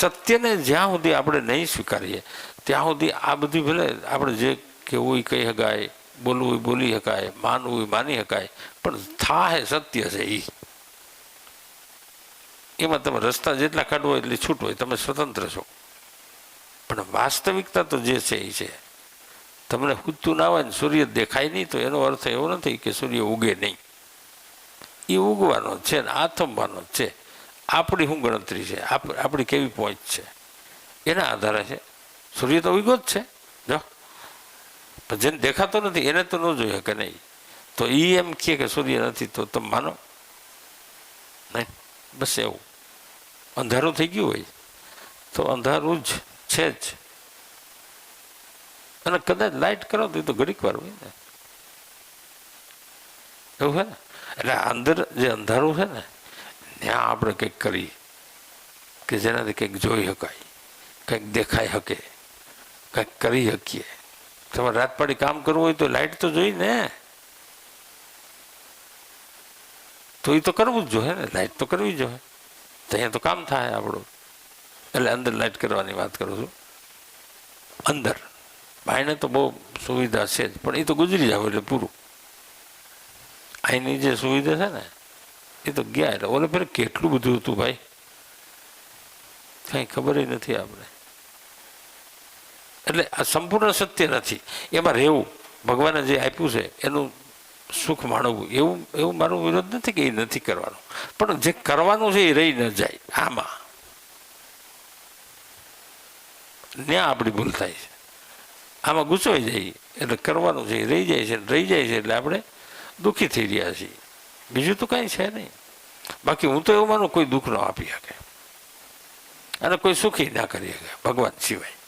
સત્યને જ્યાં સુધી આપણે નહીં સ્વીકારીએ ત્યાં સુધી આ બધી ભલે આપણે જે કહેવું એ કહી શકાય, બોલવું એ બોલી શકાય, માનવું એ માની શકાય, પણ થાય સત્ય છે એમાં તમે રસ્તા જેટલા કાઢવો એટલી છૂટ હોય, તમે સ્વતંત્ર છો. પણ વાસ્તવિકતા તો જે છે એ છે. તમને ઉગતું ના હોય ને સૂર્ય દેખાય નહીં તો એનો અર્થ એવો નથી કે સૂર્ય ઉગે નહીં. એ ઉગવાનો છે ને આથમવાનો છે. આપણી શું ગણતરી છે, આપણી કેવી પહોંચ છે એના આધારે છે. સૂર્ય તો ઉગ્યો જ છે, જો પણ જેને દેખાતો નથી એને તો ન જોઈ શકે નહીં. તો એ એમ કહે કે સૂર્ય નથી તો તમે માનો નહીં? બસ એવું. અંધારું થઈ ગયું હોય તો અંધારું જ છે જ. અને કદાચ લાઇટ કરો તો એ તો ઘડીક વાર હોય ને, એવું છે ને. એટલે અંદર જે અંધારું છે ને ત્યાં આપણે કંઈક કરીએ કે જેનાથી કંઈક જોઈ શકાય, કંઈક દેખાઈ શકે, કંઈક કરી શકીએ. તમારે રાત પાડી કામ કરવું હોય તો લાઇટ તો જોઈ ને, તો એ તો કરવું જ જોઈએ ને, લાઇટ તો કરવી જોઈએ. તો અહીંયા તો કામ થાય આપણું. એટલે અંદર લાઇટ કરવાની વાત કરું છું. અંદર ભાઈને તો બહુ સુવિધા છે જ, પણ એ તો ગુજરી જાવ એટલે પૂરું. અહીંની જે સુવિધા છે ને એ તો ગયા. એટલે ઓલે ફેર કેટલું બધું હતું ભાઈ, કંઈ ખબર નથી આપણે. એટલે આ સંપૂર્ણ સત્ય નથી. એમાં રહેવું, ભગવાને જે આપ્યું છે એનું સુખ માણવું, એવું મારો વિરોધ નથી કે એ નથી કરવાનું, પણ જે કરવાનું છે એ રહી ન જાય. આમાં ત્યાં આપણી ભૂલ થાય છે. આમાં ગુચવાઈ જાય એટલે કરવાનું છે એ રહી જાય છે, રહી જાય છે એટલે આપણે દુઃખી થઈ રહ્યા છીએ. બીજું તો કાંઈ છે નહીં. બાકી હું તો એવું માનું કોઈ દુઃખ ન આપી શકે અને કોઈ સુખી ના કરી શકે ભગવાન સિવાય.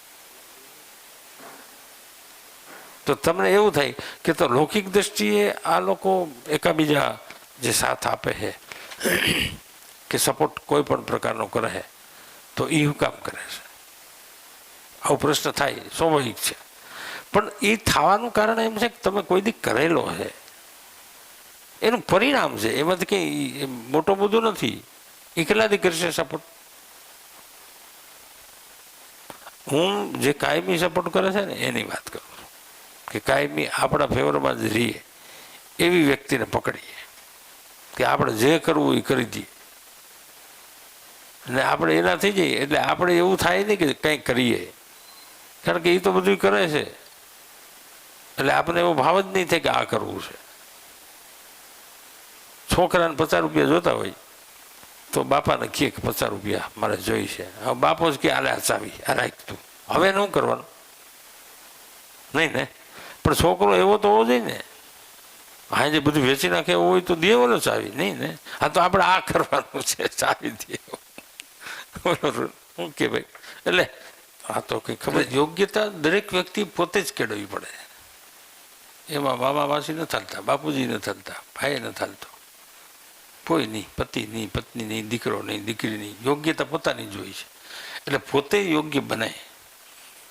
તો તમને એવું થાય કે તો લૌકિક દ્રષ્ટિએ આ લોકો એકાબીજા જે સાથ આપે છે કે સપોર્ટ કોઈ પણ પ્રકારનો કરે છે તો એ શું કામ કરે છે? આવો પ્રશ્ન થાય, સ્વાભાવિક છે. પણ એ થવાનું કારણ એમ છે કે તમે કોઈ દી કરેલો છે, એનું પરિણામ છે. એમાંથી કંઈ મોટો મુદ્દો નથી. એ કેટલાથી કરશે સપોર્ટ? હું જે કાયમી સપોર્ટ કરે છે ને એની વાત કરું છું કે કાયમી આપણા ફેવરમાં જ રહીએ એવી વ્યક્તિને પકડીએ કે આપણે જે કરવું એ કરી દઈએ અને આપણે એના થઈ જઈએ. એટલે આપણે એવું થાય નહીં કે કંઈ કરીએ, કારણ કે એ તો બધું કરે છે. એટલે આપણને એવો ભાવ જ નહીં થાય કે આ કરવું છે. છોકરાને 50 રૂપિયા જોતા હોય તો બાપાને કહે કે 50 રૂપિયા મારે જોઈ છે. હવે બાપો જ કે આલે ચાવી આ રાખ તું, હવે શું કરવાનું? નહીં ને. પણ છોકરો એવો તો હોવો જોઈએ ને, હા જે બધું વેચી નાખે એવું હોય તો દે ઓલો ચાવી. નહીં ને, હા તો આપણે આ કરવાનું છે, ચાવી દે. બરોબર શું કે ભાઈ? એટલે આ તો કંઈ ખબર. યોગ્યતા દરેક વ્યક્તિ પોતે જ કેળવવી પડે. એમાં મામા માસી નથી હાલતા, બાપુજી નથી હાલતા, ભાઈ નથી હાલતો, કોઈ નહીં, પતિ નહીં, પત્ની નહીં, દીકરો નહીં, દીકરી નહીં. યોગ્યતા પોતાની જ હોય છે. એટલે પોતે યોગ્ય બને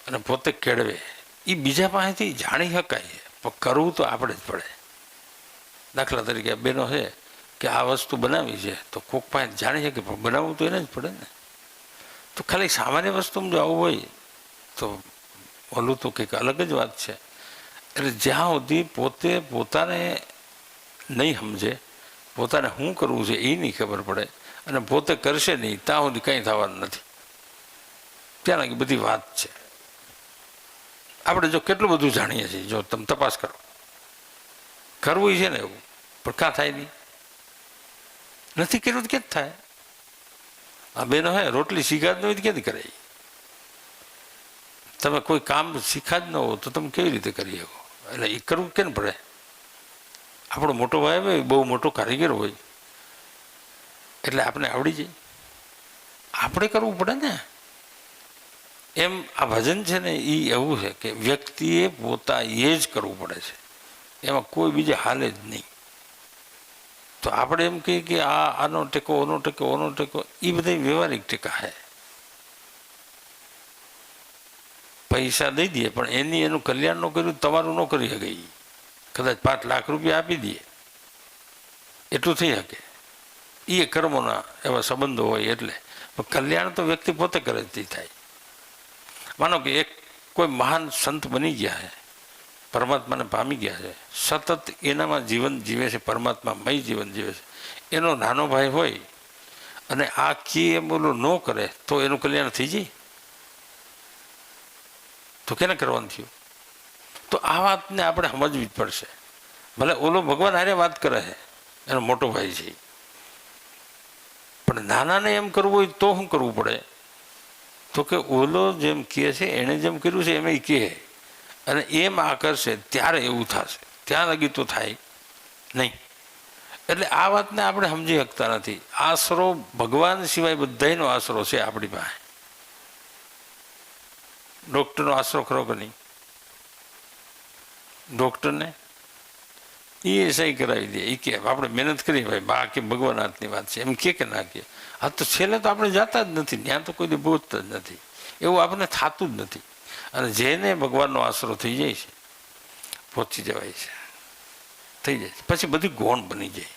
અને પોતે કેળવે. એ બીજા પાસેથી જાણી શકાય, પણ કરવું તો આપણે જ પડે. દાખલા તરીકે બેનો છે કે આ વસ્તુ બનાવી છે તો કોક પાસે જાણી શકે, પણ બનાવવું તો એને જ પડે ને. તો ખાલી સામાન્ય વસ્તુમાં જો આવું હોય તો ઓલું તો કંઈક અલગ જ વાત છે. એટલે જ્યાં સુધી પોતે પોતાને નહીં સમજે, પોતાને શું કરવું છે એ નહીં ખબર પડે અને પોતે કરશે નહીં ત્યાં સુધી કંઈ થવાનું નથી. ત્યાં લાગી બધી વાત છે. આપણે જો કેટલું બધું જાણીએ છીએ, જો તમે તપાસ કરો, કરવું છે ને એવું, પણ કાં થાય નહીં? નથી કર્યું તો ક્યાં થાય? આ બેનો હે રોટલી શીખા જ ન હોય તો ક્યાંથી કરે? તમે કોઈ કામ શીખા જ ન હો તો તમે કેવી રીતે કરી શકો? એટલે એ કરવું કેમ પડે? આપણો મોટો ભાઈ હોય, બહુ મોટો કારીગર હોય એટલે આપણે આવડી જાય, આપણે કરવું પડે ને. એમ આ ભજન છે ને એ એવું છે કે વ્યક્તિએ પોતાએ જ કરવું પડે છે, એમાં કોઈ બીજે હાલે જ નહીં. તો આપણે એમ કહીએ કે આનો ટેકો, ઓનો ટેકો, ઓનો ટેકો, એ બધા વ્યવહારિક ટેકા છે. પૈસા દઈ દઈએ પણ એનું કલ્યાણ ન કર્યું, તમારું ન કરી શકે. કદાચ 5 લાખ રૂપિયા આપી દઈએ એટલું થઈ શકે. એ કર્મોના એવા સંબંધો હોય એટલે. પણ કલ્યાણ તો વ્યક્તિ પોતે કરે તે થાય. માનો કે એક કોઈ મહાન સંત બની ગયા છે, પરમાત્માને પામી ગયા છે, સતત એનામાં જીવન જીવે છે, પરમાત્મામય જીવન જીવે છે. એનો નાનો ભાઈ હોય અને આ કી એમ ઓલું ન કરે તો એનું કલ્યાણ થઈ જાય? તો કેને કરવાનું થયું? તો આ વાતને આપણે સમજવી જ પડશે. ભલે ઓલો ભગવાન હારે વાત કરે છે, એનો મોટો ભાઈ છે, પણ નાનાને એમ કરવું હોય તો શું કરવું પડે? તો કે ઓલો જેમ કહે છે, એણે જેમ કર્યું છે એમ એ કહે અને એમ આ કરશે ત્યારે એવું થશે, ત્યાં લગી તો થાય નહીં. એટલે આ વાતને આપણે સમજી શકતા નથી. આશરો ભગવાન સિવાય બધાનો આશરો છે આપણી પાસે. ડૉક્ટરનો આશરો ખરો કે નહીં? ડૉક્ટરને એ સહી કરાવી દે, એ કે આપણે મહેનત કરીએ ભાઈ, બા કે ભગવાન હાથની વાત છે એમ કે ના કે. હા, તો છેલ્લે તો આપણે જતા જ નથી, ત્યાં તો કોઈ દી પહોંચતા જ નથી, એવું આપણને થતું જ નથી. અને જેને ભગવાનનો આશરો થઈ જાય છે પહોંચી જવાય છે, થઈ જાય છે. પછી બધી ગૌણ બની જાય.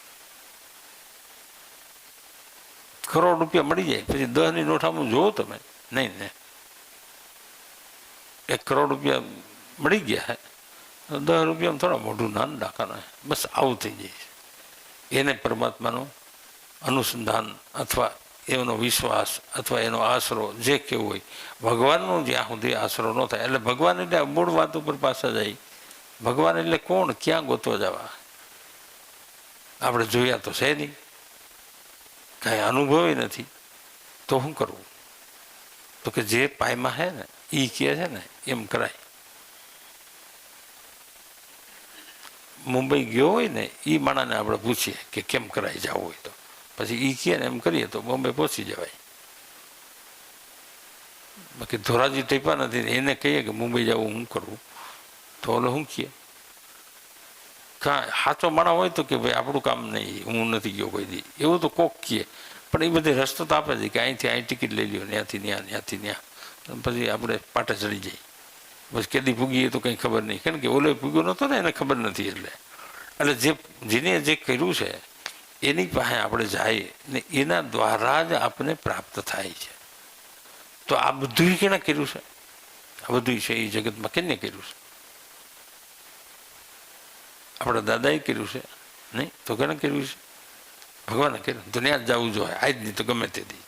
કરોડ રૂપિયા મળી જાય પછી 10ની નોટામાં જોવો તમે, નહીં ને 1 કરોડ રૂપિયા મળી ગયા હે, 10 રૂપિયામાં થોડા મોઢું નાનું ડાકાના, બસ આવું થઈ જાય છે. એને પરમાત્માનું અનુસંધાન અથવા એનો વિશ્વાસ અથવા એનો આશરો જે કેવું હોય, ભગવાનનો જ્યાં સુધી આશરો ન થાય, એટલે ભગવાન એટલે મૂળ વાત ઉપર પાછા જાય. ભગવાન એટલે કોણ? ક્યાં ગોતવા જવા? આપણે જોયા તો છે નહીં, કાંઈ અનુભવ નથી, તો શું કરવું? તો કે જે પાયમાં હે ને એ કહે છે ને એમ કરાય. મુંબઈ ગયો હોય ને એ માણાને આપણે પૂછીએ કે કેમ કરાય જવું હોય તો, પછી એ કહે ને એમ કરીએ તો બોમ્બે પહોંચી જવાય. બાકી ધોરાજી ટેપા નથી, એને કહીએ કે મુંબઈ જવું શું કરવું, તો ઓલો શું કહે? સાચો માણસ હોય તો કે ભાઈ આપણું કામ નહીં, હું નથી ગયો કોઈ દી, એવું તો કોક કહે. પણ એ બધી રસ્તો તો આપે છે કે અહીંથી અહીં ટિકિટ લઈ લ્યો, ત્યાંથી ત્યાં, ત્યાંથી ત્યાં, પછી આપણે પાટે ચડી જઈએ. બસ કેદી ભૂગીએ તો કંઈ ખબર નહીં, કારણ કે ઓલો ભૂગ્યો નહોતો ને, એને ખબર નથી. એટલે જેને જે કર્યું છે એની પાસે આપણે જાય ને એના દ્વારા જ આપણને પ્રાપ્ત થાય છે. તો આ બધું કેને કર્યું છે? આ બધું છે એ જગતમાં કેને કર્યું છે? આપણા દાદાએ કર્યું છે નહીં? તો કેને કર્યું છે? ભગવાને કર્યું. તો ત્યાં જ જવું જોઈએ આજ નહીં તો ગમે તે દી.